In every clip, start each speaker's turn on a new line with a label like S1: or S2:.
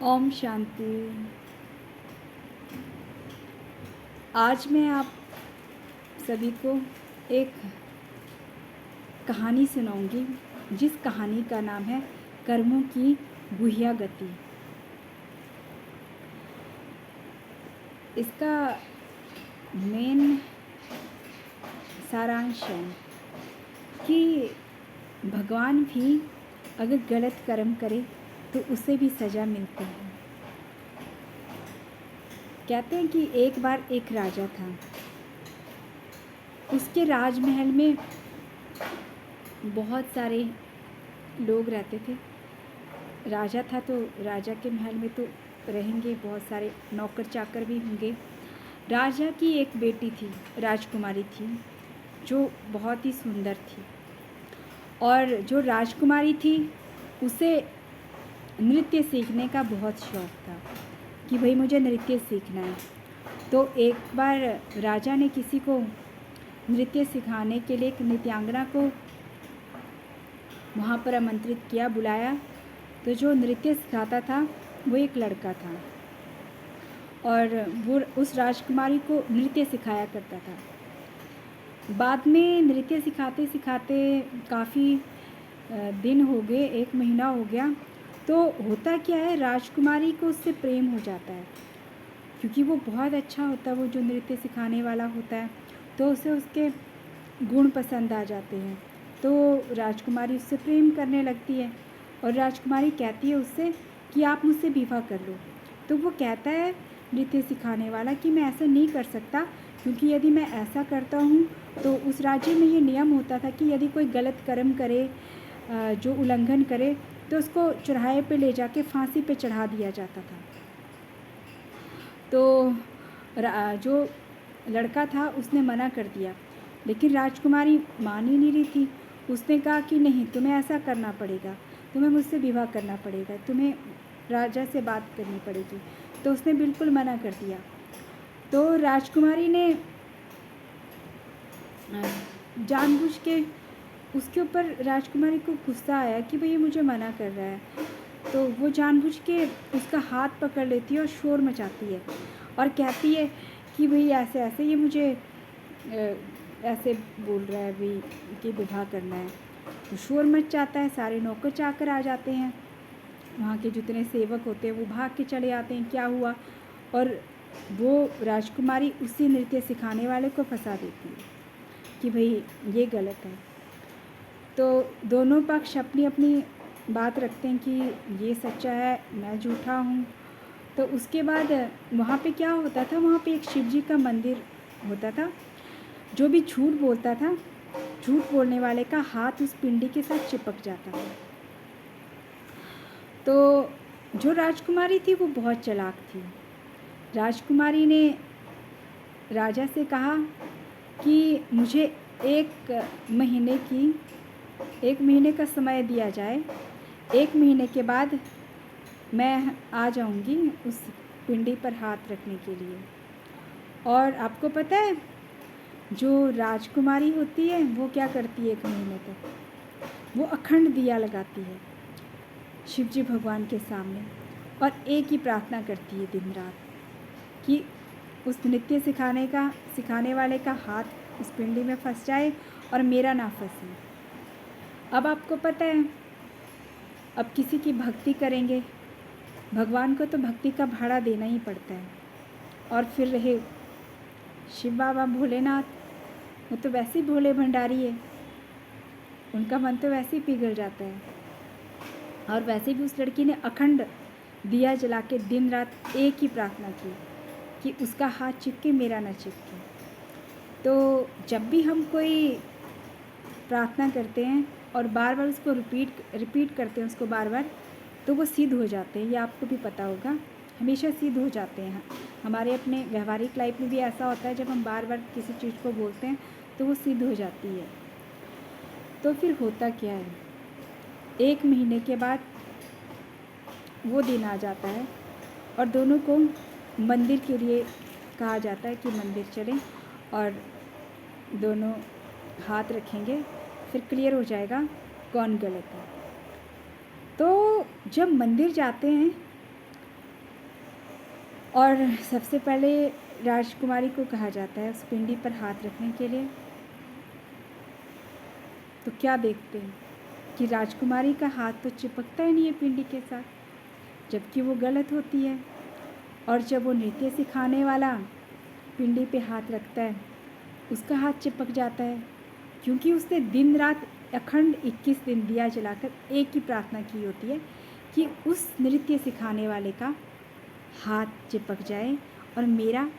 S1: ओम शांति। आज मैं आप सभी को एक कहानी सुनाऊंगी जिस कहानी का नाम है कर्मों की गुह्या गति। इसका मेन सारांश है कि भगवान भी अगर गलत कर्म करे तो उसे भी सज़ा मिलती है। कहते हैं कि एक बार एक राजा था। उसके राजमहल में बहुत सारे लोग रहते थे। राजा था तो राजा के महल में तो रहेंगे, बहुत सारे नौकर चाकर भी होंगे। राजा की एक बेटी थी, राजकुमारी थी, जो बहुत ही सुंदर थी। और जो राजकुमारी थी उसे नृत्य सीखने का बहुत शौक़ था कि भाई मुझे नृत्य सीखना है। तो एक बार राजा ने किसी को नृत्य सिखाने के लिए एक नृत्यांगना को वहाँ पर आमंत्रित किया, बुलाया। तो जो नृत्य सिखाता था वो एक लड़का था और वो उस राजकुमारी को नृत्य सिखाया करता था। बाद में नृत्य सिखाते सिखाते काफ़ी दिन हो गए, 1 महीना हो गया। तो होता क्या है, राजकुमारी को उससे प्रेम हो जाता है क्योंकि वो बहुत अच्छा होता है, वो जो नृत्य सिखाने वाला होता है। तो उसे उसके गुण पसंद आ जाते हैं। तो राजकुमारी उससे प्रेम करने लगती है और राजकुमारी कहती है उससे कि आप मुझसे विवाह कर लो। तो वो कहता है नृत्य सिखाने वाला कि मैं ऐसा नहीं कर सकता, क्योंकि यदि मैं ऐसा करता हूँ तो उस राज्य में ये नियम होता था कि यदि कोई गलत कर्म करे, जो उल्लंघन करे, तो उसको चौराहे पे ले जाके फांसी पे चढ़ा दिया जाता था। तो जो लड़का था उसने मना कर दिया, लेकिन राजकुमारी मान ही नहीं रही थी। उसने कहा कि नहीं, तुम्हें ऐसा करना पड़ेगा, तुम्हें मुझसे विवाह करना पड़ेगा, तुम्हें राजा से बात करनी पड़ेगी। तो उसने बिल्कुल मना कर दिया। तो राजकुमारी ने जानबूझ के उसके ऊपर राजकुमारी को गुस्सा आया कि भाई ये मुझे मना कर रहा है। तो वो जानबूझ के उसका हाथ पकड़ लेती है और शोर मचाती है और कहती है कि भाई ऐसे ऐसे ये मुझे ऐसे बोल रहा है भाई कि विवाह करना है। तो शोर मच जाता है, सारे नौकर चाकर आ जाते हैं, वहाँ के जितने सेवक होते हैं वो भाग के चले आते हैं क्या हुआ। और वो राजकुमारी उसी नृत्य सिखाने वाले को फंसा देती है कि भाई ये गलत है। तो दोनों पक्ष अपनी अपनी बात रखते हैं कि ये सच्चा है, मैं झूठा हूँ। तो उसके बाद वहाँ पे क्या होता था, वहाँ पे एक शिव जी का मंदिर होता था। जो भी झूठ बोलता था, झूठ बोलने वाले का हाथ उस पिंडी के साथ चिपक जाता था। तो जो राजकुमारी थी वो बहुत चालाक थी। राजकुमारी ने राजा से कहा कि मुझे 1 महीने का समय दिया जाए। 1 महीने के बाद मैं आ जाऊंगी उस पिंडी पर हाथ रखने के लिए। और आपको पता है जो राजकुमारी होती है वो क्या करती है 1 महीने तक? वो अखंड दिया लगाती है शिव जी भगवान के सामने और एक ही प्रार्थना करती है दिन रात कि उस नृत्य सिखाने वाले का हाथ उस पिंडी में फंस जाए और मेरा ना फंसे। अब आपको पता है, अब किसी की भक्ति करेंगे, भगवान को तो भक्ति का भाड़ा देना ही पड़ता है। और फिर रहे शिव बाबा भोलेनाथ, वो तो वैसे ही भोले भंडारी है, उनका मन तो वैसे ही पिघल जाता है। और वैसे भी उस लड़की ने अखंड दिया जला के दिन रात एक ही प्रार्थना की कि उसका हाथ चिपके, मेरा ना चिपके। तो जब भी हम कोई प्रार्थना करते हैं और बार बार उसको रिपीट करते हैं उसको बार बार, तो वो सिद्ध हो जाते हैं। ये आपको भी पता होगा, हमेशा सिद्ध हो जाते हैं। हमारे अपने व्यवहारिक लाइफ में भी ऐसा होता है, जब हम बार बार किसी चीज़ को बोलते हैं तो वो सिद्ध हो जाती है। तो फिर होता क्या है, 1 महीने के बाद वो दिन आ जाता है और दोनों को मंदिर के लिए कहा जाता है कि मंदिर चलें और दोनों हाथ रखेंगे, फिर क्लियर हो जाएगा कौन गलत है। तो जब मंदिर जाते हैं और सबसे पहले राजकुमारी को कहा जाता है उस पिंडी पर हाथ रखने के लिए। तो क्या देखते हैं कि राजकुमारी का हाथ तो चिपकता ही नहीं है पिंडी के साथ, जबकि वो गलत होती है। और जब वो नृत्य सिखाने वाला पिंडी पे हाथ रखता है, उसका हाथ चिपक जाता है, क्योंकि उसने दिन रात अखंड 21 दिन दिया जलाकर एक ही प्रार्थना की होती है कि उस नृत्य सिखाने वाले का हाथ चिपक जाए और मेरा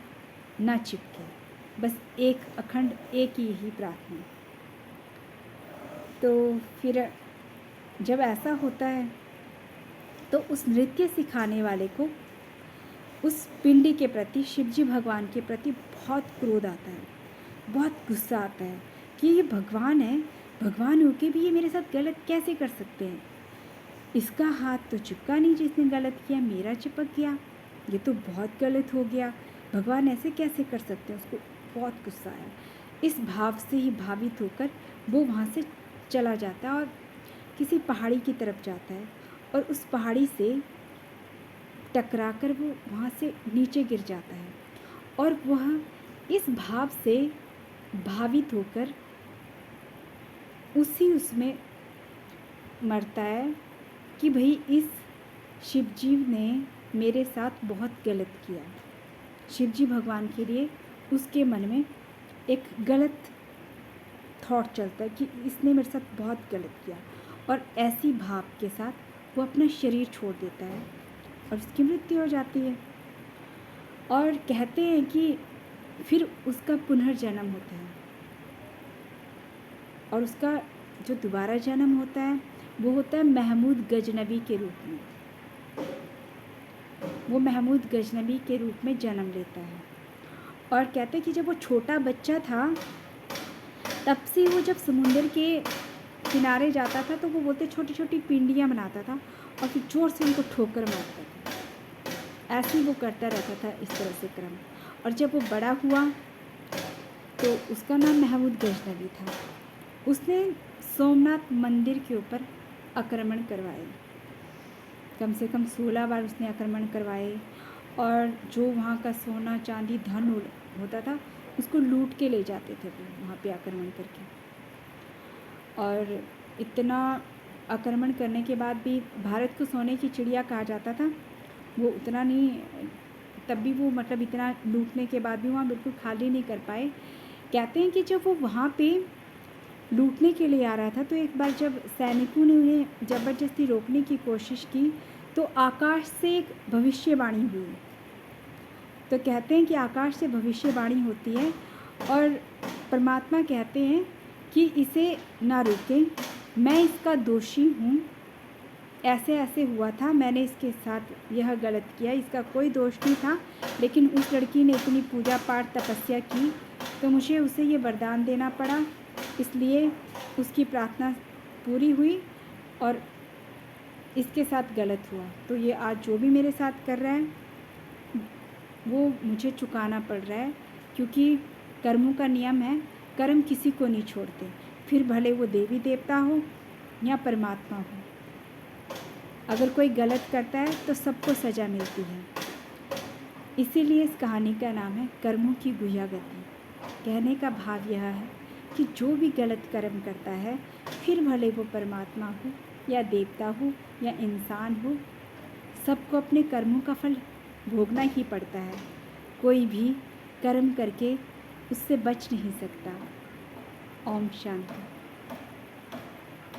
S1: ना चिपके। बस एक अखंड एक ही यही प्रार्थना। तो फिर जब ऐसा होता है तो उस नृत्य सिखाने वाले को उस पिंडी के प्रति, शिवजी भगवान के प्रति बहुत क्रोध आता है, बहुत गुस्सा आता है कि ये भगवान है, भगवान होके भी ये मेरे साथ गलत कैसे कर सकते हैं। इसका हाथ तो चिपका नहीं जिसने गलत किया, मेरा चिपक गया, ये तो बहुत गलत हो गया, भगवान ऐसे कैसे कर सकते हैं। उसको बहुत गुस्सा आया। इस भाव से ही भावित होकर वो वहाँ से चला जाता है और किसी पहाड़ी की तरफ जाता है और उस पहाड़ी से टकराकर वो वहाँ से नीचे गिर जाता है। और वह इस भाव से भावित होकर उसमें मरता है कि भाई इस शिवजी ने मेरे साथ बहुत गलत किया। शिवजी भगवान के लिए उसके मन में एक गलत थॉट चलता है कि इसने मेरे साथ बहुत गलत किया, और ऐसी भाव के साथ वो अपना शरीर छोड़ देता है और उसकी मृत्यु हो जाती है। और कहते हैं कि फिर उसका पुनर्जन्म होता है, और उसका जो दोबारा जन्म होता है वो होता है महमूद गजनबी के रूप में। वो महमूद गजनबी के रूप में जन्म लेता है। और कहते हैं कि जब वो छोटा बच्चा था तब से वो जब समुंदर के किनारे जाता था तो वो बोलते छोटी छोटी पिंडियाँ बनाता था और फिर जोर से उनको ठोकर मारता था। ऐसे ही वो करता रहता था इस तरह से क्रम। और जब वो बड़ा हुआ तो उसका नाम महमूद गजनबी था। उसने सोमनाथ मंदिर के ऊपर आक्रमण करवाए, कम से कम 16 बार उसने आक्रमण करवाए। और जो वहाँ का सोना चांदी धन होता था उसको लूट के ले जाते थे वो वहाँ पे आक्रमण करके। और इतना आक्रमण करने के बाद भी भारत को सोने की चिड़िया कहा जाता था। वो उतना नहीं, तब भी वो मतलब इतना लूटने के बाद भी वहाँ बिल्कुल खाली नहीं कर पाए। कहते हैं कि जब वो वहाँ पे लूटने के लिए आ रहा था तो एक बार जब सैनिकों ने उन्हें ज़बरदस्ती रोकने की कोशिश की तो आकाश से एक भविष्यवाणी हुई। तो कहते हैं कि आकाश से भविष्यवाणी होती है और परमात्मा कहते हैं कि इसे ना रोकें, मैं इसका दोषी हूँ, ऐसे ऐसे हुआ था, मैंने इसके साथ यह गलत किया, इसका कोई दोष नहीं था, लेकिन उस लड़की ने इतनी पूजा पाठ तपस्या की तो मुझे उसे ये वरदान देना पड़ा, इसलिए उसकी प्रार्थना पूरी हुई और इसके साथ गलत हुआ। तो ये आज जो भी मेरे साथ कर रहा है वो मुझे चुकाना पड़ रहा है, क्योंकि कर्मों का नियम है, कर्म किसी को नहीं छोड़ते, फिर भले वो देवी देवता हो या परमात्मा हो। अगर कोई गलत करता है तो सबको सज़ा मिलती है। इसीलिए इस कहानी का नाम है कर्मों की गुह्या गति। कहने का भाव यह है कि जो भी गलत कर्म करता है, फिर भले वो परमात्मा हो या देवता हो या इंसान हो, सबको अपने कर्मों का फल भोगना ही पड़ता है। कोई भी कर्म करके उससे बच नहीं सकता। ओम शांति।